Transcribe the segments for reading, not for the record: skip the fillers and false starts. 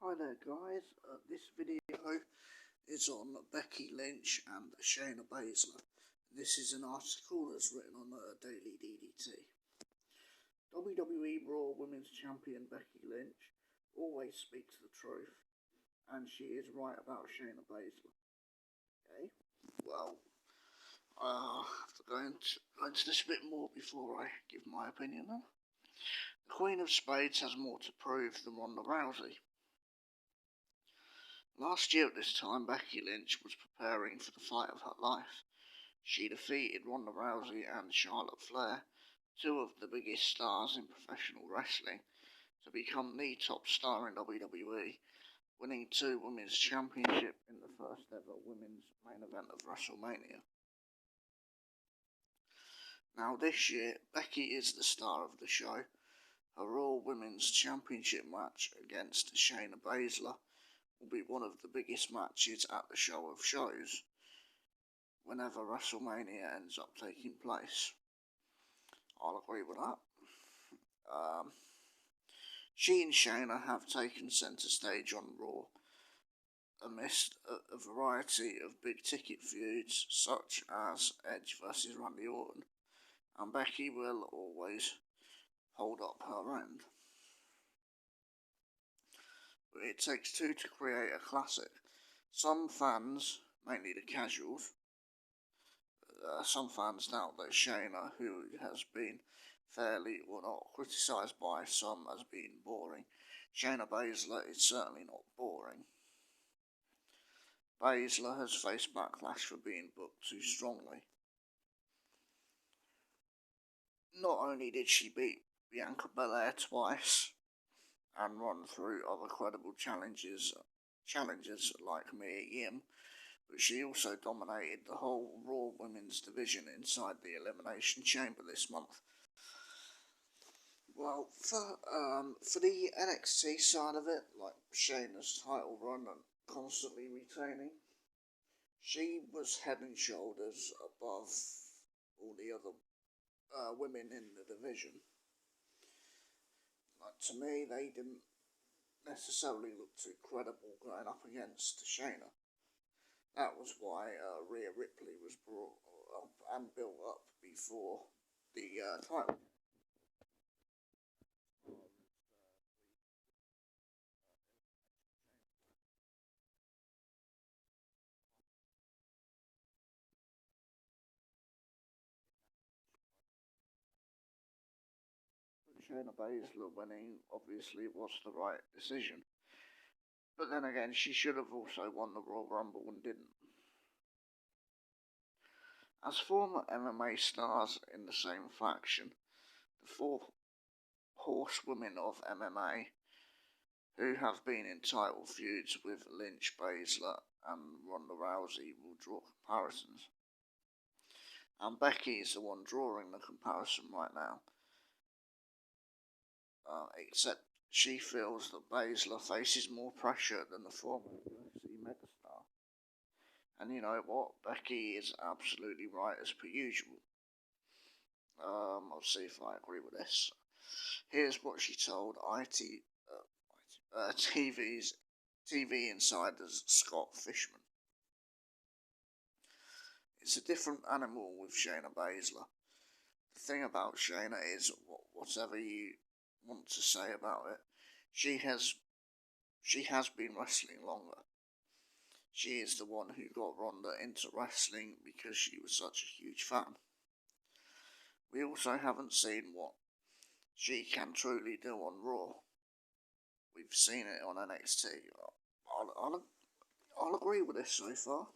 Hi there guys, this video is on Becky Lynch and Shayna Baszler. This is an article that's written on Daily DDT. WWE Raw Women's Champion Becky Lynch always speaks the truth, and she is right about Shayna Baszler. Okay, well, I have to go into this a bit more before I give my opinion then. The Queen of Spades has more to prove than Ronda Rousey. Last year at this time, Becky Lynch was preparing for the fight of her life. She defeated Ronda Rousey and Charlotte Flair, two of the biggest stars in professional wrestling, to become the top star in WWE, winning 2 Women's Championship in the first ever women's main event of WrestleMania. Now this year, Becky is the star of the show. Her Raw Women's Championship match against Shayna Baszler will be one of the biggest matches at the show of shows whenever WrestleMania ends up taking place. I'll agree with that. She and Shayna have taken centre stage on Raw amidst a variety of big ticket feuds such as Edge vs Randy Orton, and Becky will always hold up her end. But it takes two to create a classic. Some fans, mainly the casuals, some fans doubt that Shayna, who has been fairly or not criticised by some as being boring, Shayna Baszler is certainly not boring. Baszler has faced backlash for being booked too strongly. Not only did she beat Bianca Belair twice and run through other credible challengers like Mia Yim, but she also dominated the whole Raw Women's division inside the Elimination Chamber this month. Well, for the NXT side of it, like Shayna's title run and constantly retaining, she was head and shoulders above all the other women in the division. Like, to me, they didn't necessarily look too credible going up against Shayna. That was why Rhea Ripley was brought up and built up before the title. Shayna Baszler winning obviously was the right decision. But then again, she should have also won the Royal Rumble and didn't. As former MMA stars in the same faction, the 4 horsewomen of MMA, who have been in title feuds with Lynch, Baszler and Ronda Rousey, will draw comparisons. And Becky is the one drawing the comparison right now. Except she feels that Baszler faces more pressure than the former UFC megastar. And you know what? Becky is absolutely right as per usual. I'll see if I agree with this. Here's what she told TV Insider's Scott Fishman. It's a different animal with Shayna Baszler. The thing about Shayna is, whatever you want to say about it, she has been wrestling longer. She is the one who got Ronda into wrestling because she was such a huge fan. We also haven't seen what she can truly do on Raw. We've seen it on NXT. I'll agree with this so far.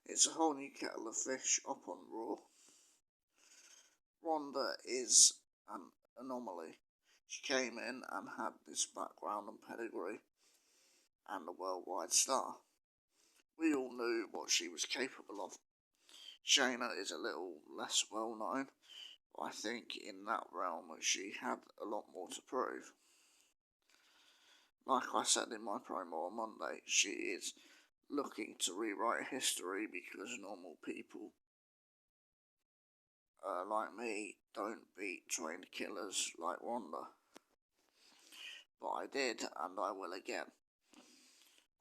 It's a whole new kettle of fish up on Raw. Ronda is an anomaly. She came in and had this background and pedigree and a worldwide star. We all knew what she was capable of. Shayna is a little less well known, but I think in that realm she had a lot more to prove. Like I said in my promo on Monday, she is looking to rewrite history because normal people like me don't beat trained killers like Ronda. but I did, and I will again.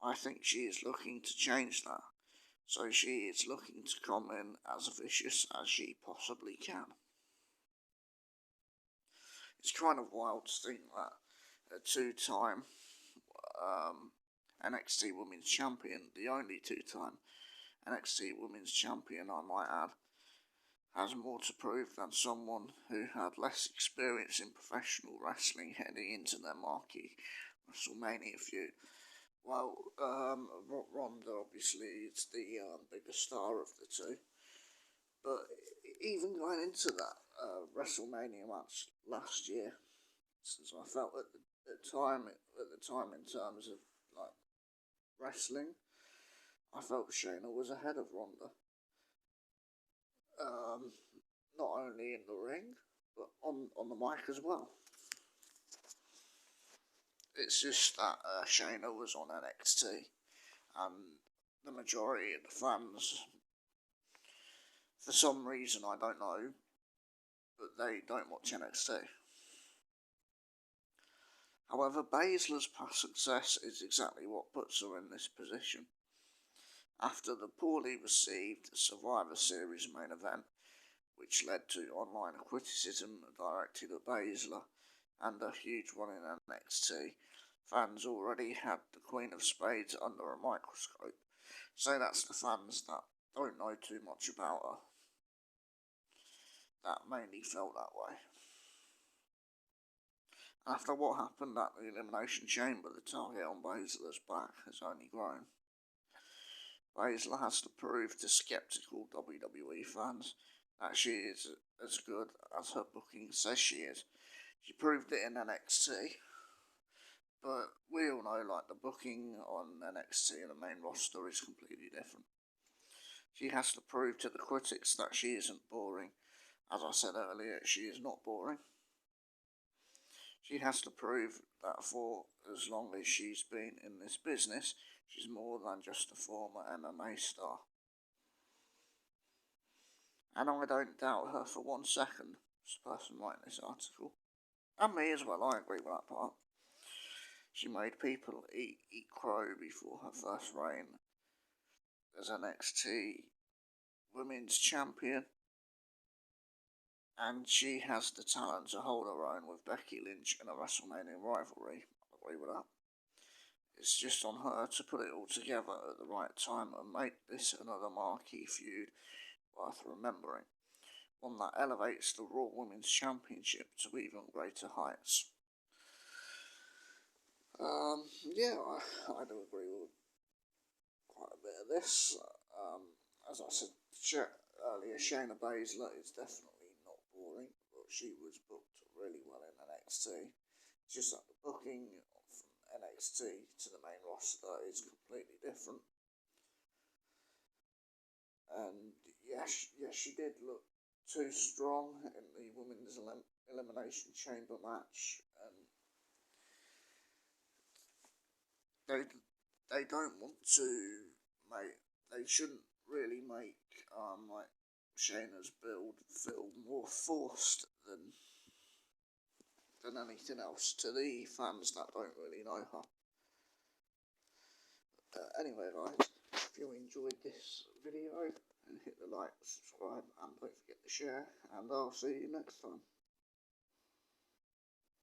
I think she is looking to change that, so she is looking to come in as vicious as she possibly can. It's kind of wild to think that a two-time NXT Women's Champion, the only two-time NXT Women's Champion I might add, has more to prove than someone who had less experience in professional wrestling heading into their marquee WrestleMania feud. Well, Ronda obviously is the bigger star of the two, but even going into that WrestleMania match last year, since I felt at the time in terms of like wrestling, I felt Shayna was ahead of Ronda. Not only in the ring, but on the mic as well. It's just that Shayna was on NXT, and the majority of the fans, for some reason I don't know, but they don't watch NXT. However, Baszler's past success is exactly what puts her in this position. After the poorly received Survivor Series main event, which led to online criticism directed at Baszler and a huge run in NXT, fans already had the Queen of Spades under a microscope. So that's the fans that don't know too much about her that mainly felt that way. After what happened at the Elimination Chamber, the target on Baszler's back has only grown. Baszler has to prove to sceptical WWE fans that she is as good as her booking says she is. She proved it in NXT, but we all know like the booking on NXT and the main roster is completely different. She has to prove to the critics that she isn't boring. As I said earlier, she is not boring. She has to prove that for as long as she's been in this business, she's more than just a former MMA star. And I don't doubt her for 1 second, as the person writing this article. And me as well, I agree with that part. She made people eat crow before her first reign as NXT Women's Champion. And she has the talent to hold her own with Becky Lynch in a WrestleMania rivalry. I agree with that. It's just on her to put it all together at the right time and make this another marquee feud worth remembering. One that elevates the Raw Women's Championship to even greater heights. Yeah, I do agree with quite a bit of this. As I said earlier, Shayna Baszler is definitely not boring, but she was booked really well in NXT. It's just that the booking from NXT to the main roster is completely different. And she did look too strong in the Women's Elimination Chamber match, and they don't want to they shouldn't really make like Shayna's build feel more forced than anything else to the fans that don't really know her. Anyway guys, if you enjoyed this video, and hit the like, subscribe, and don't forget to share, and I'll see you next time.